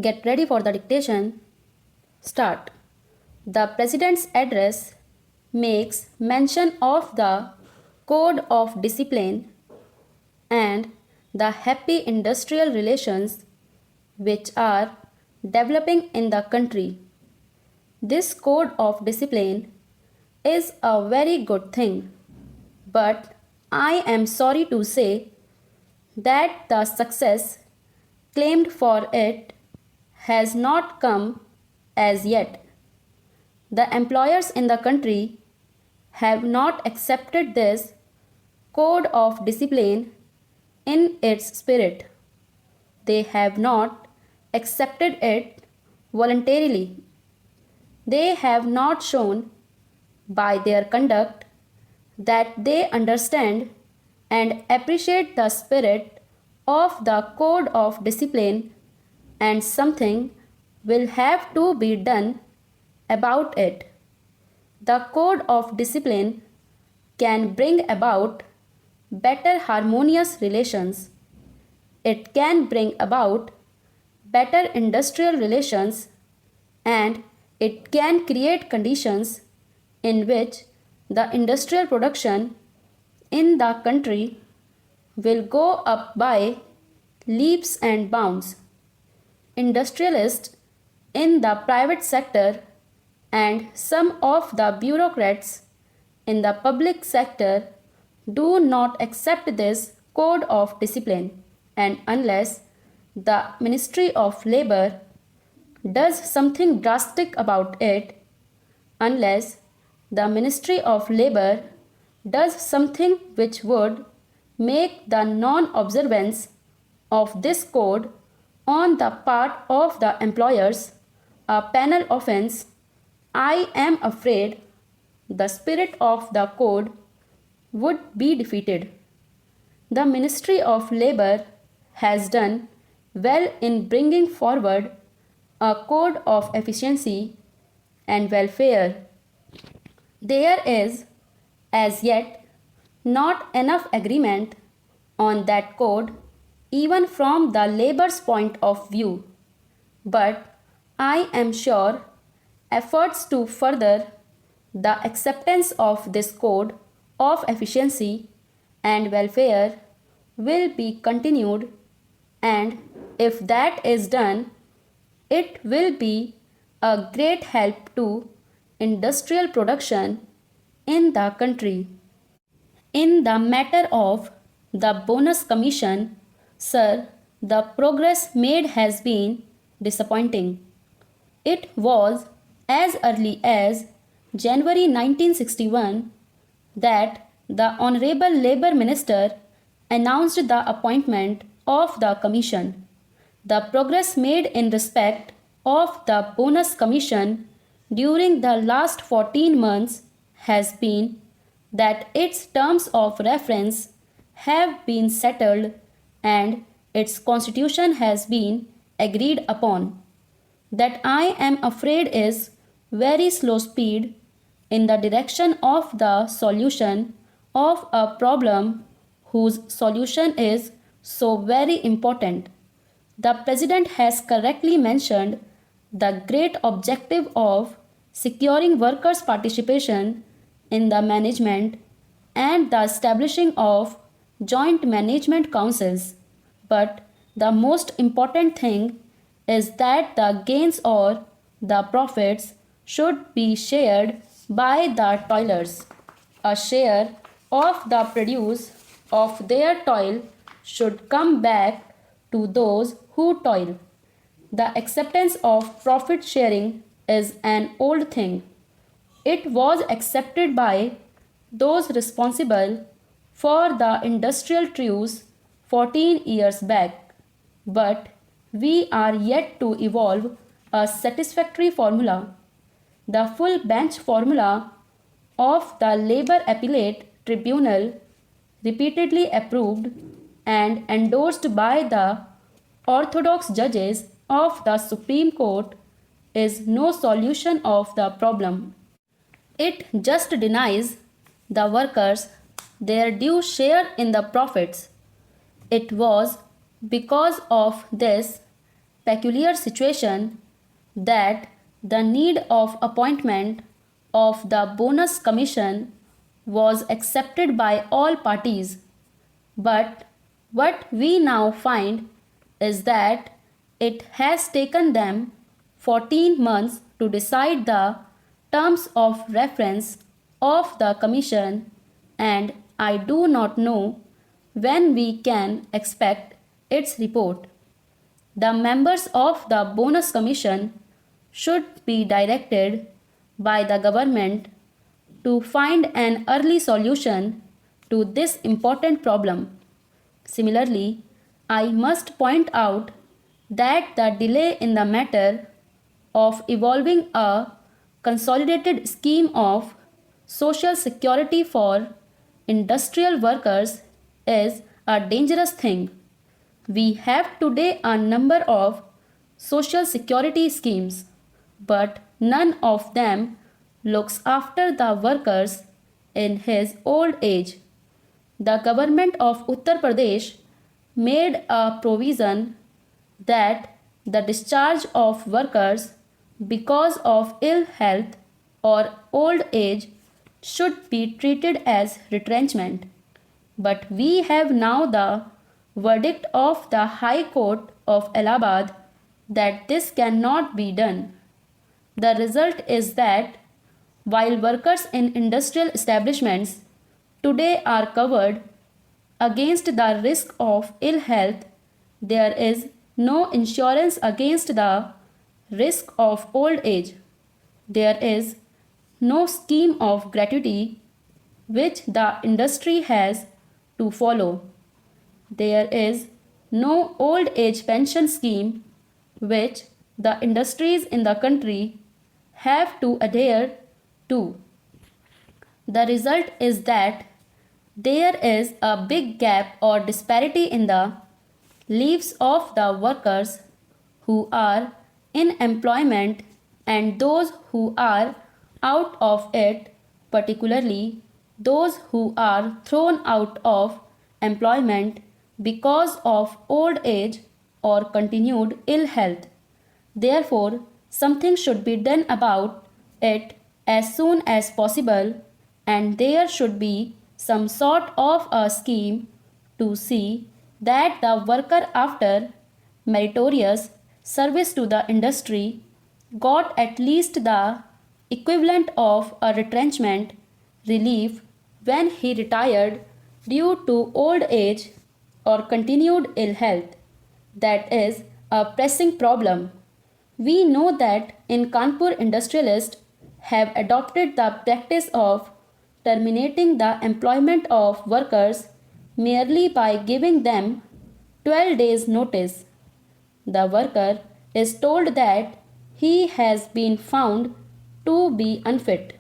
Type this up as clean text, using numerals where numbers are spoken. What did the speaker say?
Get ready for the dictation. Start. The President's address makes mention of the Code of Discipline and the happy industrial relations which are developing in the country. This Code of Discipline is a very good thing, but I am sorry to say that the success claimed for it has not come as yet. The employers in the country have not accepted this code of discipline in its spirit. They have not accepted it voluntarily. They have not shown by their conduct that they understand and appreciate the spirit of the code of discipline, and something will have to be done about it. The code of discipline can bring about better harmonious relations. It can bring about better industrial relations, and it can create conditions in which the industrial production in the country will go up by leaps and bounds. Industrialists in the private sector and some of the bureaucrats in the public sector do not accept this code of discipline, and unless the Ministry of Labor does something drastic about it, unless the Ministry of Labor does something which would make the non-observance of this code on the part of the employers a penal offense, I am afraid the spirit of the code would be defeated. The Ministry of Labor has done well in bringing forward a code of efficiency and welfare. There is, as yet, not enough agreement on that code, even from the labor's point of view. But I am sure efforts to further the acceptance of this code of efficiency and welfare will be continued, and if that is done, it will be a great help to industrial production in the country. In the matter of the bonus commission, sir, the progress made has been disappointing. It was as early as January 1961 that the Honorable Labour Minister announced the appointment of the commission. The progress made in respect of the bonus commission during the last 14 months has been that its terms of reference have been settled and its constitution has been agreed upon. That I am afraid is very slow speed in the direction of the solution of a problem whose solution is so very important. The President has correctly mentioned the great objective of securing workers' participation in the management and the establishing of joint management councils. But the most important thing is that the gains or the profits should be shared by the toilers. A share of the produce of their toil should come back to those who toil. The acceptance of profit sharing is an old thing. It was accepted by those responsible for the industrial truce 14 years back, but we are yet to evolve a satisfactory formula. The full bench formula of the Labour Appellate Tribunal, repeatedly approved and endorsed by the orthodox judges of the Supreme Court, is no solution of the problem. It just denies the workers their due share in the profits. It was because of this peculiar situation that the need of appointment of the bonus commission was accepted by all parties. But what we now find is that it has taken them 14 months to decide the terms of reference of the commission, and I do not know when we can expect its report. The members of the bonus commission should be directed by the government to find an early solution to this important problem. Similarly, I must point out that the delay in the matter of evolving a consolidated scheme of social security for industrial workers is a dangerous thing. We have today a number of social security schemes, but none of them looks after the workers in his old age. The government of Uttar Pradesh made a provision that the discharge of workers because of ill health or old age should be treated as retrenchment. But we have now the verdict of the High Court of Allahabad that this cannot be done. The result is that while workers in industrial establishments today are covered against the risk of ill health, there is no insurance against the risk of old age. There is no scheme of gratuity which the industry has to follow. There is no old age pension scheme which the industries in the country have to adhere to. The result is that there is a big gap or disparity in the lives of the workers who are in employment and those who are out of it, particularly those who are thrown out of employment because of old age or continued ill health. Therefore, something should be done about it as soon as possible, and there should be some sort of a scheme to see that the worker, after meritorious service to the industry, got at least the equivalent of a retrenchment relief when he retired due to old age or continued ill health. That is a pressing problem. We know that in Kanpur, industrialists have adopted the practice of terminating the employment of workers merely by giving them 12 days notice. The worker is told that he has been found to be unfit.